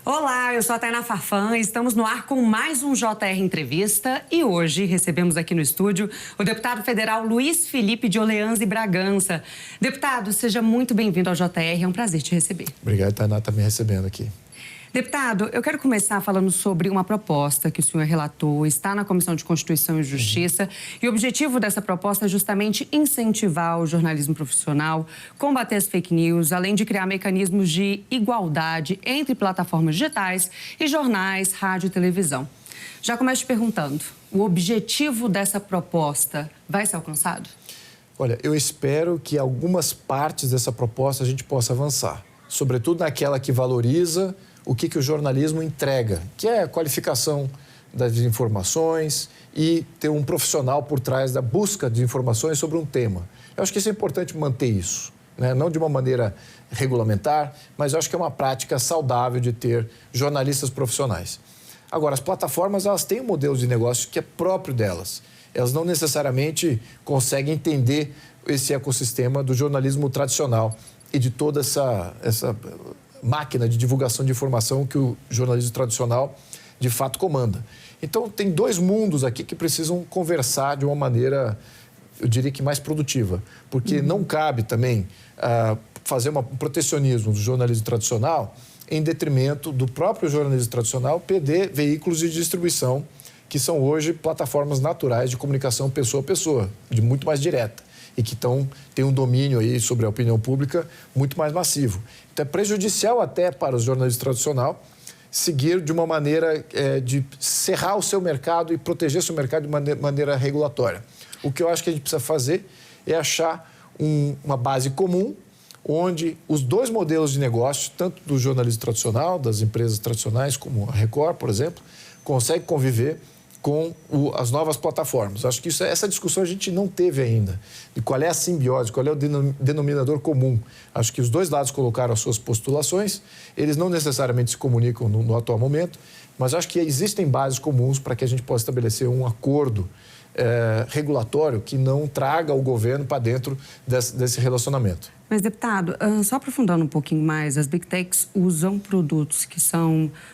Olá, eu sou a Tainá Farfan, estamos no ar com mais um JR Entrevista e hoje recebemos aqui no estúdio o deputado federal Luiz Felipe de Orleans e Bragança. Deputado, seja muito bem-vindo ao JR, é um prazer te receber. Obrigado, Tainá, tá me recebendo aqui. Deputado, eu quero começar falando sobre uma proposta que o senhor relatou, está na Comissão de Constituição e Justiça, e o objetivo dessa proposta é justamente incentivar o jornalismo profissional, combater as fake news, além de criar mecanismos de igualdade entre plataformas digitais e jornais, rádio e televisão. Já começo te perguntando, o objetivo dessa proposta vai ser alcançado? Olha, eu espero que algumas partes dessa proposta a gente possa avançar, sobretudo naquela que valoriza o que o jornalismo entrega, que é a qualificação das informações e ter um profissional por trás da busca de informações sobre um tema. Eu acho que isso é importante manter isso, né? Não de uma maneira regulamentar, mas eu acho que é uma prática saudável de ter jornalistas profissionais. Agora, as plataformas, elas têm um modelo de negócio que é próprio delas. Elas não necessariamente conseguem entender esse ecossistema do jornalismo tradicional e de toda essa máquina de divulgação de informação que o jornalismo tradicional, de fato, comanda. Então, tem dois mundos aqui que precisam conversar de uma maneira, eu diria que mais produtiva, porque não cabe também fazer um protecionismo do jornalismo tradicional em detrimento do próprio jornalismo tradicional perder veículos de distribuição que são hoje plataformas naturais de comunicação pessoa a pessoa, de muito mais direta, e que têm um domínio aí sobre a opinião pública muito mais massivo. Então, é prejudicial até para o jornalismo tradicional seguir de uma maneira de cerrar o seu mercado e proteger o seu mercado de maneira regulatória. O que eu acho que a gente precisa fazer é achar uma base comum onde os dois modelos de negócio, tanto do jornalismo tradicional, das empresas tradicionais, como a Record, por exemplo, conseguem conviver com as novas plataformas. Acho que essa discussão a gente não teve ainda, de qual é a simbiose, qual é o denominador comum. Acho que os dois lados colocaram as suas postulações, eles não necessariamente se comunicam no atual momento, mas acho que existem bases comuns para que a gente possa estabelecer um acordo regulatório que não traga o governo para dentro desse relacionamento. Mas, deputado, só aprofundando um pouquinho mais, as Big Techs usam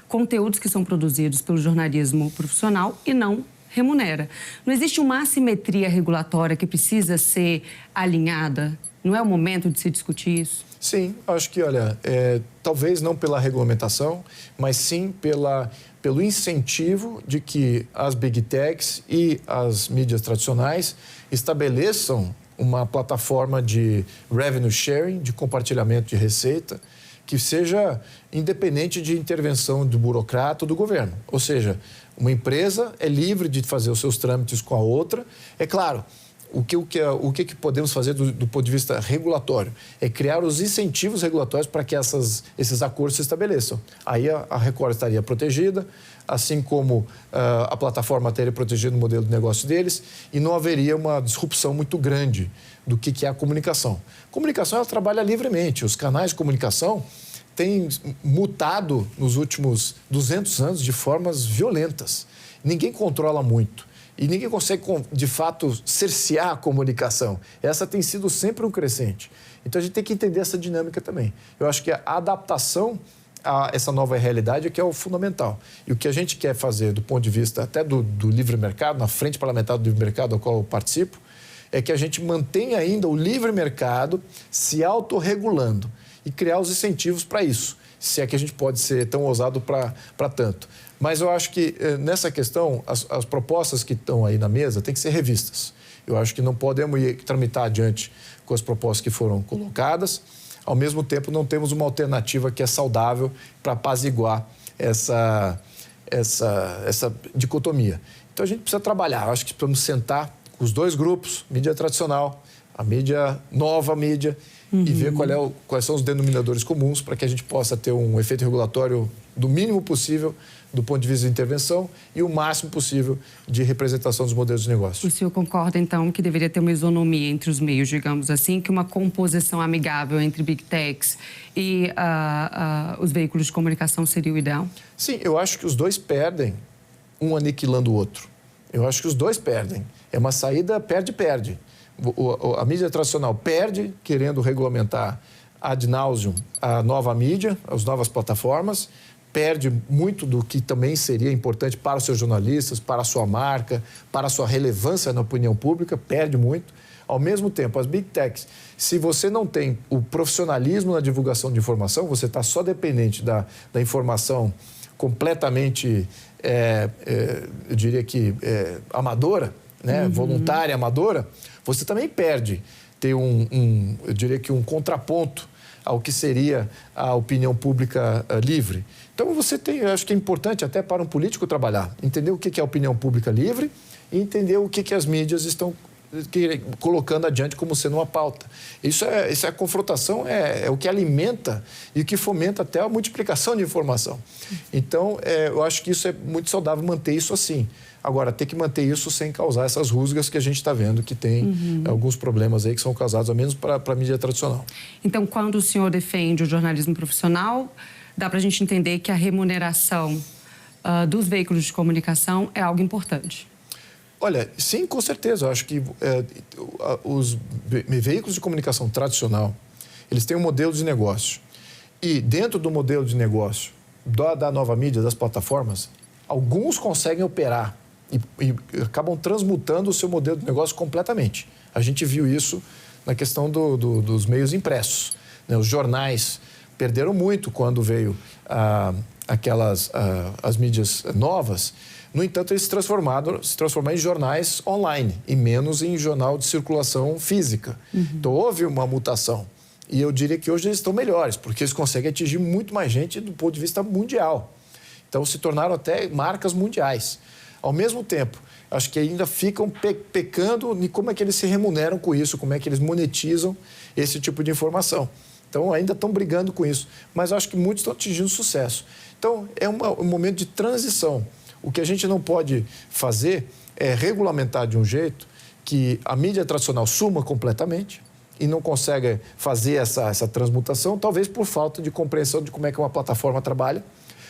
conteúdos que são produzidos pelo jornalismo profissional e não remunera. Não existe uma assimetria regulatória que precisa ser alinhada? Não é o momento de se discutir isso? Sim, acho que, olha, talvez não pela regulamentação, mas sim pelo incentivo de que as Big Techs e as mídias tradicionais estabeleçam uma plataforma de revenue sharing, de compartilhamento de receita, que seja independente de intervenção do burocrata ou do governo. Ou seja, uma empresa é livre de fazer os seus trâmites com a outra. É claro, o que podemos fazer do ponto de vista regulatório? É criar os incentivos regulatórios para que esses acordos se estabeleçam. Aí a Record estaria protegida, assim como a plataforma teria protegido o modelo de negócio deles, e não haveria uma disrupção muito grande do que é a comunicação. A comunicação, ela trabalha livremente. Os canais de comunicação têm mutado nos últimos 200 anos de formas violentas. Ninguém controla muito. E ninguém consegue, de fato, cercear a comunicação. Essa tem sido sempre um crescente. Então, a gente tem que entender essa dinâmica também. Eu acho que a adaptação a essa nova realidade é que é o fundamental. E o que a gente quer fazer, do ponto de vista até do livre mercado, na frente parlamentar do livre mercado, ao qual eu participo, é que a gente mantenha ainda o livre mercado se autorregulando e criar os incentivos para isso, se é que a gente pode ser tão ousado para tanto. Mas eu acho que, nessa questão, as propostas que estão aí na mesa têm que ser revistas. Eu acho que não podemos tramitar adiante com as propostas que foram colocadas. Ao mesmo tempo, não temos uma alternativa que é saudável para apaziguar essa dicotomia. Então, a gente precisa trabalhar. Eu acho que precisamos sentar com os dois grupos, mídia tradicional, a nova mídia, e ver quais são os denominadores comuns para que a gente possa ter um efeito regulatório do mínimo possível do ponto de vista de intervenção e o máximo possível de representação dos modelos de negócio. O senhor concorda, então, que deveria ter uma isonomia entre os meios, digamos assim, que uma composição amigável entre Big Techs e os veículos de comunicação seria o ideal? Sim, eu acho que os dois perdem, um aniquilando o outro. Eu acho que os dois perdem. É uma saída perde-perde. A mídia tradicional perde, querendo regulamentar ad nauseam a nova mídia, as novas plataformas, perde muito do que também seria importante para os seus jornalistas, para a sua marca, para a sua relevância na opinião pública, perde muito. Ao mesmo tempo, as Big Techs, se você não tem o profissionalismo na divulgação de informação, você está só dependente da informação completamente, eu diria que amadora, né? Voluntária, amadora, você também perde ter eu diria que um contraponto ao que seria a opinião pública livre. Então, eu acho que é importante até para um político trabalhar, entender o que é a opinião pública livre e entender o que as mídias estão colocando adiante como sendo uma pauta. Isso é a confrontação, é o que alimenta e o que fomenta até a multiplicação de informação. Então, eu acho que isso é muito saudável manter isso assim. Agora, tem que manter isso sem causar essas rusgas que a gente está vendo que tem alguns problemas aí que são causados, ao menos para a mídia tradicional. Então, quando o senhor defende o jornalismo profissional, dá para a gente entender que a remuneração dos veículos de comunicação é algo importante. Olha, sim, com certeza. Eu acho que os veículos de comunicação tradicional, eles têm um modelo de negócio. E dentro do modelo de negócio da nova mídia, das plataformas, alguns conseguem operar e acabam transmutando o seu modelo de negócio completamente. A gente viu isso na questão dos meios impressos, né? Os jornais perderam muito quando veio as mídias novas. No entanto, eles se transformaram em jornais online e menos em jornal de circulação física. Então, houve uma mutação. E eu diria que hoje eles estão melhores, porque eles conseguem atingir muito mais gente do ponto de vista mundial. Então, se tornaram até marcas mundiais. Ao mesmo tempo, acho que ainda ficam pecando em como é que eles se remuneram com isso, como é que eles monetizam esse tipo de informação. Então, ainda estão brigando com isso. Mas acho que muitos estão atingindo sucesso. Então, é um momento de transição. O que a gente não pode fazer é regulamentar de um jeito que a mídia tradicional suma completamente e não consegue fazer essa transmutação, talvez por falta de compreensão de como é que uma plataforma trabalha.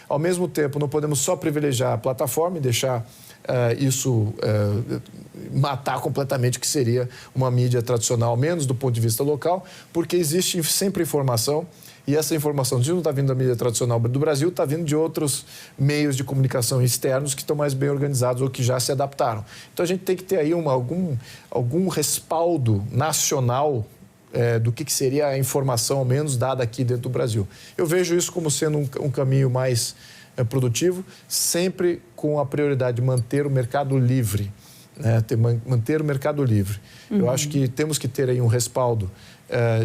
Ao mesmo tempo, não podemos só privilegiar a plataforma e deixar isso matar completamente o que seria uma mídia tradicional, menos do ponto de vista local, porque existe sempre informação e essa informação, se não está vindo da mídia tradicional do Brasil, está vindo de outros meios de comunicação externos que estão mais bem organizados ou que já se adaptaram. Então, a gente tem que ter aí algum respaldo nacional do que seria a informação, ao menos, dada aqui dentro do Brasil. Eu vejo isso como sendo um caminho mais produtivo, sempre com a prioridade de manter o mercado livre, né? Manter o mercado livre. Eu acho que temos que ter aí um respaldo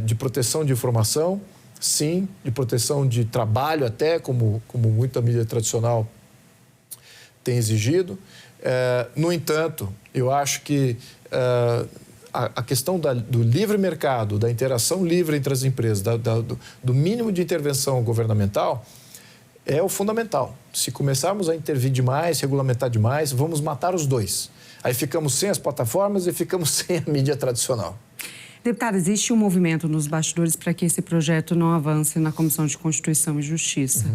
de proteção de informação, sim, de proteção de trabalho até, como muita mídia tradicional tem exigido. No entanto, eu acho que a questão do livre mercado, da interação livre entre as empresas, do mínimo de intervenção governamental, é o fundamental. Se começarmos a intervir demais, regulamentar demais, vamos matar os dois. Aí ficamos sem as plataformas e ficamos sem a mídia tradicional. Deputado, existe um movimento nos bastidores para que esse projeto não avance na Comissão de Constituição e Justiça.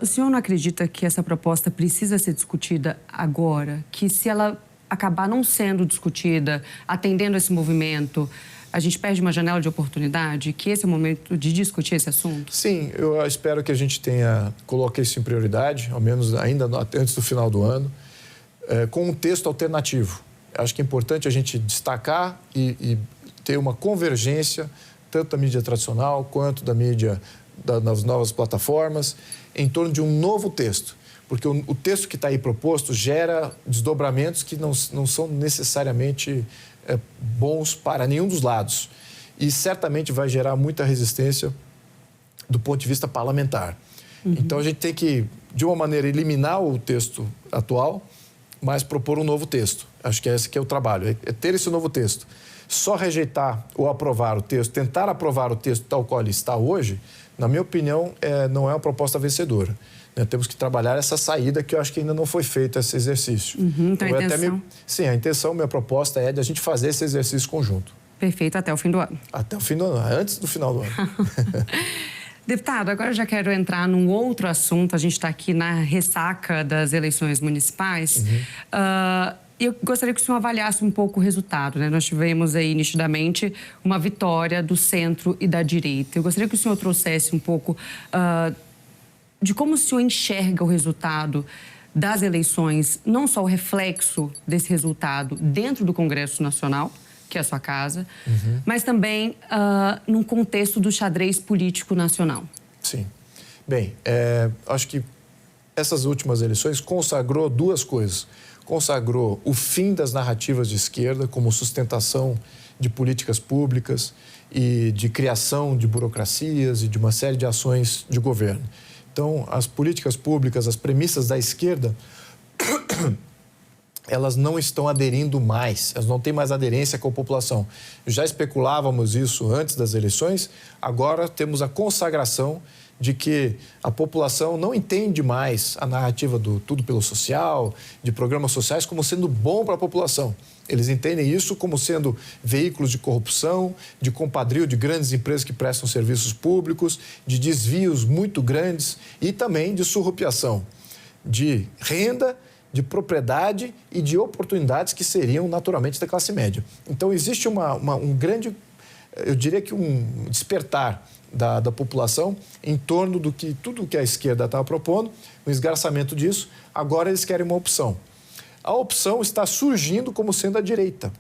O senhor não acredita que essa proposta precisa ser discutida agora? Que se ela acabar não sendo discutida, atendendo esse movimento, a gente perde uma janela de oportunidade? Que esse é o momento de discutir esse assunto? Sim, eu espero que a gente coloque isso em prioridade, ao menos ainda antes do final do ano, com um texto alternativo. Acho que é importante a gente destacar e ter uma convergência, tanto da mídia tradicional quanto da mídia das novas plataformas, em torno de um novo texto. Porque o texto que está aí proposto gera desdobramentos que não são necessariamente bons para nenhum dos lados. E certamente vai gerar muita resistência do ponto de vista parlamentar. Então, a gente tem que, de uma maneira, eliminar o texto atual, mas propor um novo texto. Acho que esse que é o trabalho, é ter esse novo texto. Só rejeitar ou aprovar o texto, tentar aprovar o texto tal qual ele está hoje, na minha opinião, não é uma proposta vencedora. Temos que trabalhar essa saída que eu acho que ainda não foi feito esse exercício. Então, a intenção? Sim, a intenção, minha proposta é de a gente fazer esse exercício conjunto. Perfeito, até o fim do ano. Até o fim do ano, antes do final do ano. Deputado, agora eu já quero entrar num outro assunto. A gente está aqui na ressaca das eleições municipais. Eu gostaria que o senhor avaliasse um pouco o resultado, né? Nós tivemos aí, nitidamente, uma vitória do centro e da direita. Eu gostaria que o senhor trouxesse um pouco de como o senhor enxerga o resultado das eleições, não só o reflexo desse resultado dentro do Congresso Nacional, que é a sua casa, mas também num contexto do xadrez político nacional. Sim. Bem, acho que essas últimas eleições consagrou duas coisas. Consagrou o fim das narrativas de esquerda como sustentação de políticas públicas e de criação de burocracias e de uma série de ações de governo. Então, as políticas públicas, as premissas da esquerda, elas não estão aderindo mais, elas não têm mais aderência com a população. Já especulávamos isso antes das eleições, agora temos a consagração de que a população não entende mais a narrativa do tudo pelo social, de programas sociais, como sendo bom para a população. Eles entendem isso como sendo veículos de corrupção, de compadrio de grandes empresas que prestam serviços públicos, de desvios muito grandes e também de surrupiação, de renda, de propriedade e de oportunidades que seriam naturalmente da classe média. Então, existe um grande, eu diria que um despertar da população em torno do que tudo que a esquerda estava propondo, um esgarçamento disso. Agora eles querem uma opção. A opção está surgindo como sendo a direita.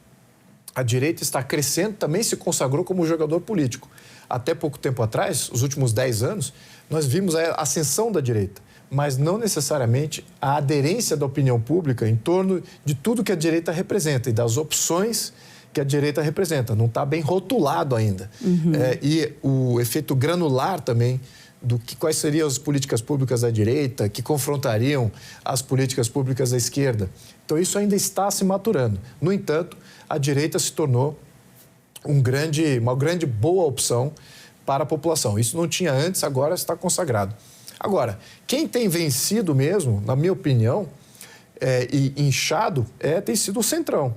A direita está crescendo, também se consagrou como jogador político. Até pouco tempo atrás, os últimos 10 anos, nós vimos a ascensão da direita, mas não necessariamente a aderência da opinião pública em torno de tudo que a direita representa e das opções que a direita representa. Não está bem rotulado ainda. E o efeito granular também do que quais seriam as políticas públicas da direita que confrontariam as políticas públicas da esquerda. Então, isso ainda está se maturando. No entanto, a direita se tornou uma grande boa opção para a população. Isso não tinha antes, agora está consagrado. Agora, quem tem vencido mesmo, na minha opinião, e inchado, tem sido o Centrão.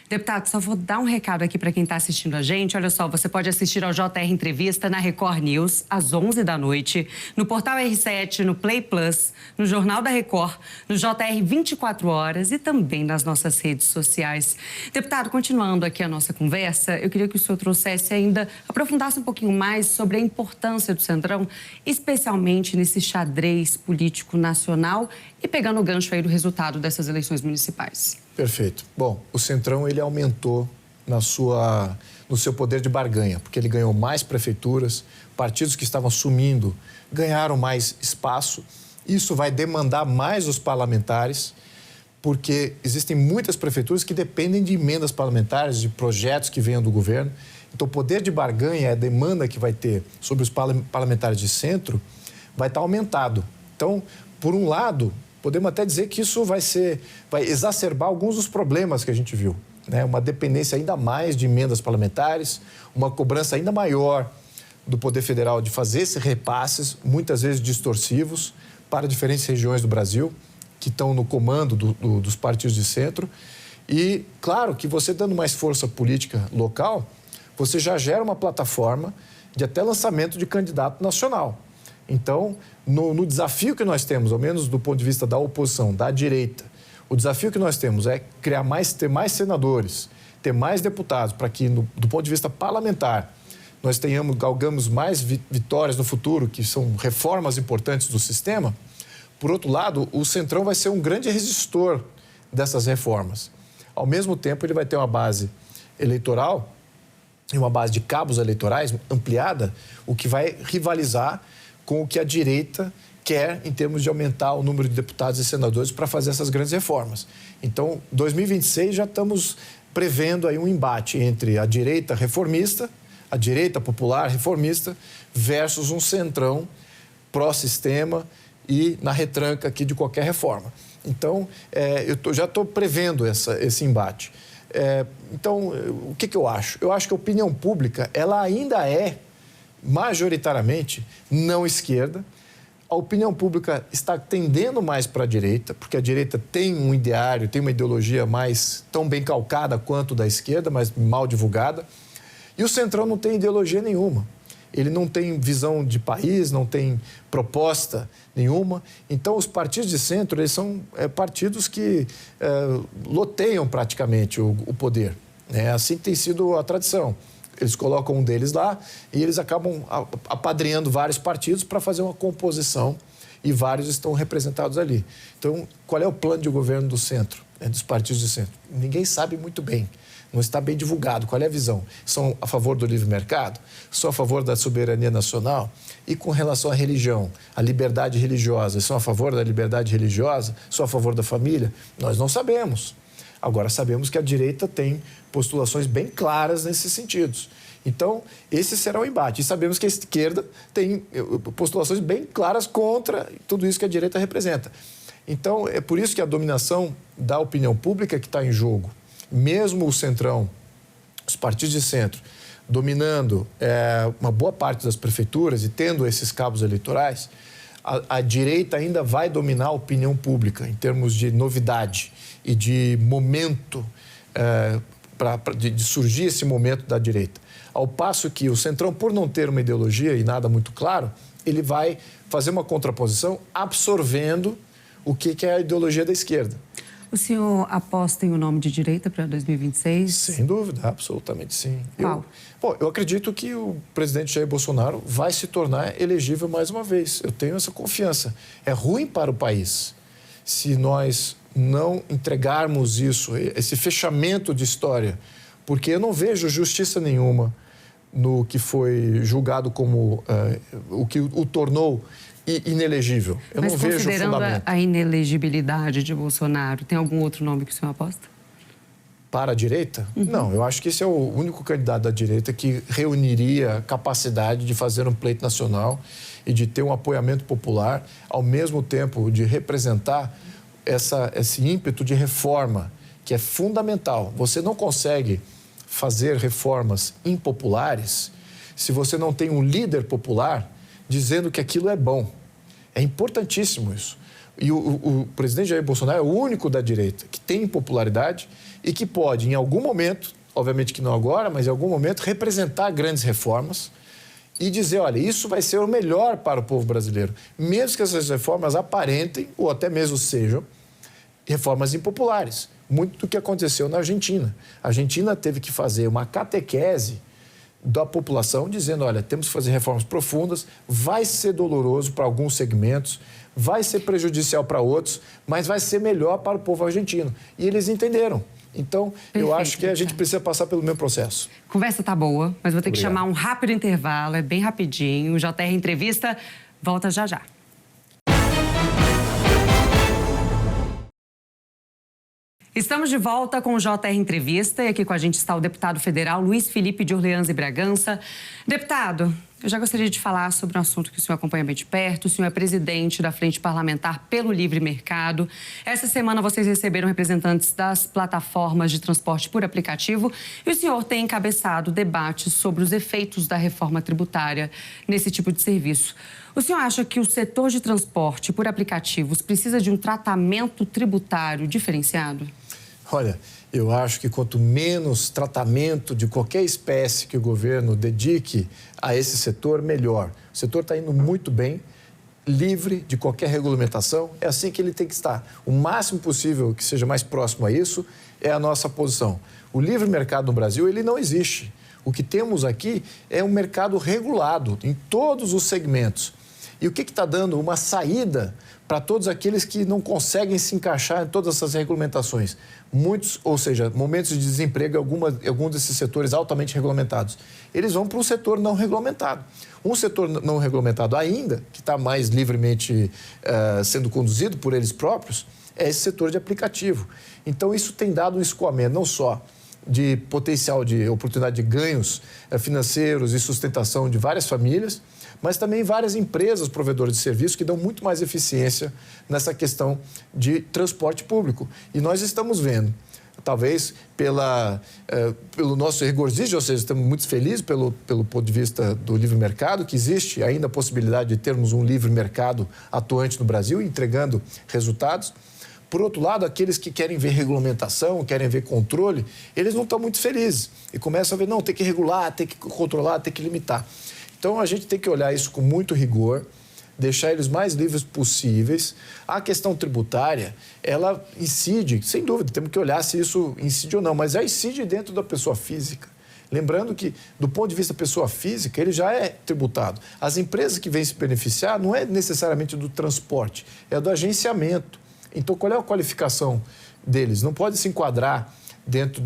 Deputado, só vou dar um recado aqui para quem está assistindo a gente. Olha só, você pode assistir ao JR Entrevista na Record News, às 11 da noite, no Portal R7, no Play Plus, no Jornal da Record, no JR 24 Horas e também nas nossas redes sociais. Deputado, continuando aqui a nossa conversa, eu queria que o senhor trouxesse ainda, aprofundasse um pouquinho mais sobre a importância do Centrão, especialmente nesse xadrez político nacional e pegando o gancho aí do resultado dessas eleições municipais. Perfeito. Bom, o Centrão ele aumentou no seu poder de barganha, porque ele ganhou mais prefeituras, partidos que estavam sumindo ganharam mais espaço. Isso vai demandar mais os parlamentares, porque existem muitas prefeituras que dependem de emendas parlamentares, de projetos que venham do governo. Então, o poder de barganha, a demanda que vai ter sobre os parlamentares de centro, vai estar aumentado. Então, por um lado, podemos até dizer que isso vai exacerbar alguns dos problemas que a gente viu, né? Uma dependência ainda mais de emendas parlamentares, uma cobrança ainda maior do Poder Federal de fazer esses repasses, muitas vezes distorsivos, para diferentes regiões do Brasil, que estão no comando dos partidos de centro. E, claro, que você dando mais força política local, você já gera uma plataforma de até lançamento de candidato nacional. Então, no desafio que nós temos, ao menos do ponto de vista da oposição, da direita, o desafio que nós temos é ter mais senadores, ter mais deputados, para que, do ponto de vista parlamentar, nós galgamos mais vitórias no futuro, que são reformas importantes do sistema. Por outro lado, o Centrão vai ser um grande resistor dessas reformas. Ao mesmo tempo, ele vai ter uma base eleitoral e uma base de cabos eleitorais ampliada, o que vai rivalizar com o que a direita quer em termos de aumentar o número de deputados e senadores para fazer essas grandes reformas. Então, 2026 já estamos prevendo aí um embate entre a direita reformista, a direita popular reformista, versus um centrão pró-sistema e na retranca aqui de qualquer reforma. Então, já estou prevendo esse embate. Então, o que eu acho? Eu acho que a opinião pública ela ainda é majoritariamente não esquerda. A opinião pública está tendendo mais para a direita, porque a direita tem um ideário, tem uma ideologia mais tão bem calcada quanto da esquerda, mas mal divulgada. E o Centrão não tem ideologia nenhuma. Ele não tem visão de país, não tem proposta nenhuma. Então, os partidos de centro, eles são partidos que loteiam praticamente o poder. Assim tem sido a tradição. Eles colocam um deles lá e eles acabam apadrinhando vários partidos para fazer uma composição e vários estão representados ali. Então, qual é o plano de governo do centro, dos partidos de centro? Ninguém sabe muito bem. Não está bem divulgado. Qual é a visão? São a favor do livre mercado? São a favor da soberania nacional? E com relação à religião, à liberdade religiosa, são a favor da liberdade religiosa? São a favor da família? Nós não sabemos. Agora, sabemos que a direita tem postulações bem claras nesses sentidos. Então, esse será o embate. E sabemos que a esquerda tem postulações bem claras contra tudo isso que a direita representa. Então, é por isso que a dominação da opinião pública que está em jogo. Mesmo o centrão, os partidos de centro, dominando uma boa parte das prefeituras e tendo esses cabos eleitorais, a direita ainda vai dominar a opinião pública em termos de novidade e de momento, de surgir esse momento da direita. Ao passo que o centrão, por não ter uma ideologia e nada muito claro, ele vai fazer uma contraposição absorvendo o que é a ideologia da esquerda. O senhor aposta em o nome de direita para 2026? Sem dúvida, absolutamente sim. Qual? Eu acredito que o presidente Jair Bolsonaro vai se tornar elegível mais uma vez. Eu tenho essa confiança. É ruim para o país se nós não entregarmos isso, esse fechamento de história, porque eu não vejo justiça nenhuma no que foi julgado como o que o tornou inelegível. Eu não vejo fundamento. Mas considerando a inelegibilidade de Bolsonaro, tem algum outro nome que o senhor aposta? Para a direita? Uhum. Não, eu acho que esse é o único candidato da direita que reuniria a capacidade de fazer um pleito nacional e de ter um apoiamento popular, ao mesmo tempo de representar esse ímpeto de reforma, que é fundamental. Você não consegue fazer reformas impopulares se você não tem um líder popular dizendo que aquilo é bom. É importantíssimo isso. E o presidente Jair Bolsonaro é o único da direita que tem popularidade e que pode, em algum momento, obviamente que não agora, mas em algum momento, representar grandes reformas e dizer, olha, isso vai ser o melhor para o povo brasileiro. Mesmo que essas reformas aparentem, ou até mesmo sejam, reformas impopulares. Muito do que aconteceu na Argentina. A Argentina teve que fazer uma catequese da população, dizendo, olha, temos que fazer reformas profundas, vai ser doloroso para alguns segmentos, vai ser prejudicial para outros, mas vai ser melhor para o povo argentino. E eles entenderam. Então, perfeito, eu acho que a gente precisa passar pelo mesmo processo. Conversa tá boa, mas vou ter que chamar um rápido intervalo, é bem rapidinho. O JR Entrevista volta já já. Estamos de volta com o JR Entrevista e aqui com a gente está o deputado federal Luiz Felipe de Orleans e Bragança. Deputado, eu já gostaria de falar sobre um assunto que o senhor acompanha bem de perto. O senhor é presidente da Frente Parlamentar pelo Livre Mercado. Essa semana vocês receberam representantes das plataformas de transporte por aplicativo e o senhor tem encabeçado debates sobre os efeitos da reforma tributária nesse tipo de serviço. O senhor acha que o setor de transporte por aplicativos precisa de um tratamento tributário diferenciado? Olha, eu acho que quanto menos tratamento de qualquer espécie que o governo dedique a esse setor, melhor. O setor está indo muito bem, livre de qualquer regulamentação, é assim que ele tem que estar. O máximo possível que seja mais próximo a isso é a nossa posição. O livre mercado no Brasil, ele não existe. O que temos aqui é um mercado regulado em todos os segmentos. E o que está dando uma saída para todos aqueles que não conseguem se encaixar em todas essas regulamentações? Muitos, ou seja, momentos de desemprego em algum desses setores altamente regulamentados. Eles vão para um setor não regulamentado. Um setor não regulamentado ainda, que está mais livremente sendo conduzido por eles próprios, é esse setor de aplicativo. Então, isso tem dado um escoamento, não só de potencial de oportunidade de ganhos financeiros e sustentação de várias famílias, mas também várias empresas provedoras de serviços que dão muito mais eficiência nessa questão de transporte público. E nós estamos vendo, talvez pelo nosso regozijo, ou seja, estamos muito felizes pelo ponto de vista do livre mercado, que existe ainda a possibilidade de termos um livre mercado atuante no Brasil, entregando resultados. Por outro lado, aqueles que querem ver regulamentação, querem ver controle, eles não estão muito felizes. E começam a ver, não, tem que regular, tem que controlar, tem que limitar. Então, a gente tem que olhar isso com muito rigor, deixar eles mais livres possíveis. A questão tributária, ela incide, sem dúvida, temos que olhar se isso incide ou não, mas já incide dentro da pessoa física. Lembrando que, do ponto de vista pessoa física, ele já é tributado. As empresas que vêm se beneficiar não é necessariamente do transporte, é do agenciamento. Então, qual é a qualificação deles? Não pode se enquadrar dentro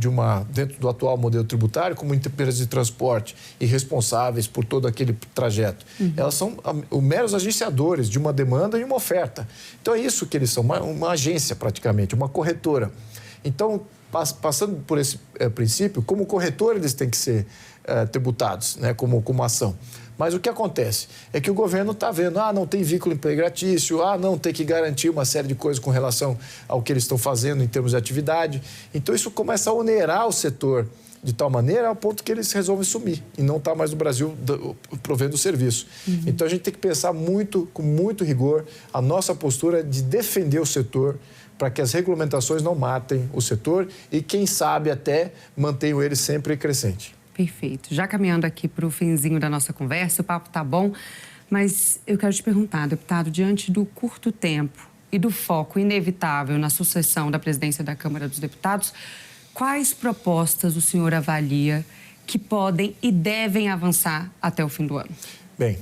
do atual modelo tributário como empresas de transporte e responsáveis por todo aquele trajeto. Elas são meros agenciadores de uma demanda e uma oferta. Então, é isso que eles são, uma agência praticamente, uma corretora. Então, passando por esse princípio, como corretor eles têm que ser tributados, né, como ação. Mas o que acontece é que o governo está vendo, não tem vínculo empregatício, não tem que garantir uma série de coisas com relação ao que eles estão fazendo em termos de atividade. Então, isso começa a onerar o setor de tal maneira ao ponto que eles resolvem sumir e não está mais no Brasil provendo o serviço. Então, a gente tem que pensar com muito rigor a nossa postura de defender o setor para que as regulamentações não matem o setor e, quem sabe, até mantenham ele sempre crescente. Perfeito. Já caminhando aqui para o finzinho da nossa conversa, o papo tá bom, mas eu quero te perguntar, deputado, diante do curto tempo e do foco inevitável na sucessão da presidência da Câmara dos Deputados, quais propostas o senhor avalia que podem e devem avançar até o fim do ano? Bem,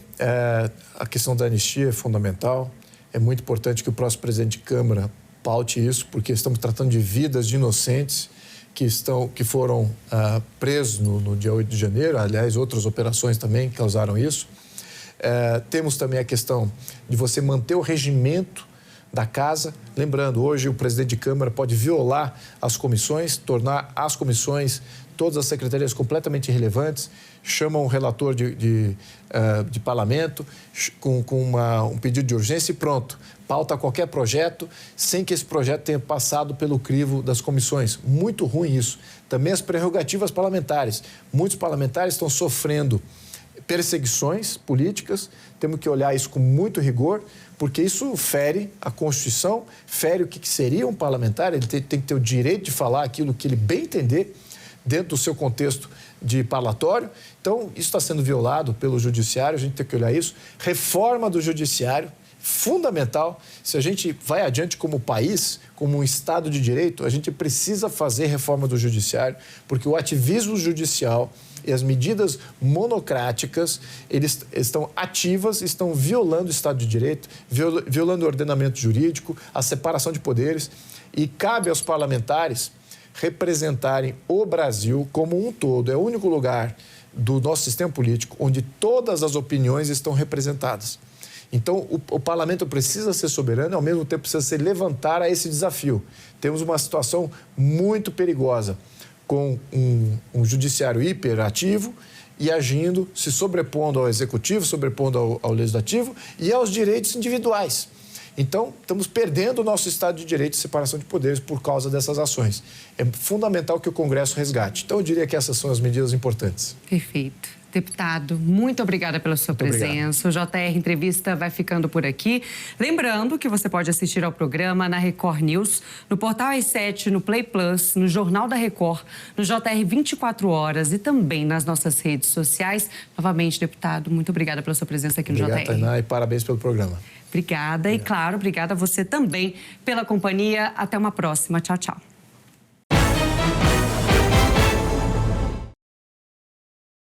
a questão da anistia é fundamental. É muito importante que o próximo presidente de Câmara paute isso, porque estamos tratando de vidas de inocentes que foram presos no dia 8 de janeiro, aliás, outras operações também causaram isso. Temos também a questão de você manter o regimento da casa. Lembrando, hoje o presidente de Câmara pode violar as comissões, tornar as comissões, todas as secretarias completamente irrelevantes, chama um relator de parlamento com um pedido de urgência e pronto. Pauta qualquer projeto sem que esse projeto tenha passado pelo crivo das comissões. Muito ruim isso. Também as prerrogativas parlamentares. Muitos parlamentares estão sofrendo perseguições políticas. Temos que olhar isso com muito rigor, porque isso fere a Constituição, fere o que seria um parlamentar. Ele tem que ter o direito de falar aquilo que ele bem entender dentro do seu contexto de parlatório. Então, isso está sendo violado pelo Judiciário, a gente tem que olhar isso. Reforma do Judiciário, fundamental. Se a gente vai adiante como país, como um Estado de Direito, a gente precisa fazer reforma do Judiciário, porque o ativismo judicial e as medidas monocráticas, eles estão ativas, estão violando o Estado de Direito, violando o ordenamento jurídico, a separação de poderes, e cabe aos parlamentares representarem o Brasil como um todo. É o único lugar do nosso sistema político onde todas as opiniões estão representadas. Então, o parlamento precisa ser soberano e, ao mesmo tempo, precisa se levantar a esse desafio. Temos uma situação muito perigosa, com um judiciário hiperativo e agindo, se sobrepondo ao executivo, sobrepondo ao legislativo e aos direitos individuais. Então, estamos perdendo o nosso Estado de Direito e separação de poderes por causa dessas ações. É fundamental que o Congresso resgate. Então, eu diria que essas são as medidas importantes. Perfeito. Deputado, muito obrigada pela sua presença. Obrigado. O JR Entrevista vai ficando por aqui. Lembrando que você pode assistir ao programa na Record News, no Portal AS7, no Play Plus, no Jornal da Record, no JR 24 Horas e também nas nossas redes sociais. Novamente, deputado, muito obrigada pela sua presença aqui no JR. Obrigado, Tainá, e parabéns pelo programa. Obrigada. E, claro, obrigada a você também pela companhia. Até uma próxima. Tchau, tchau.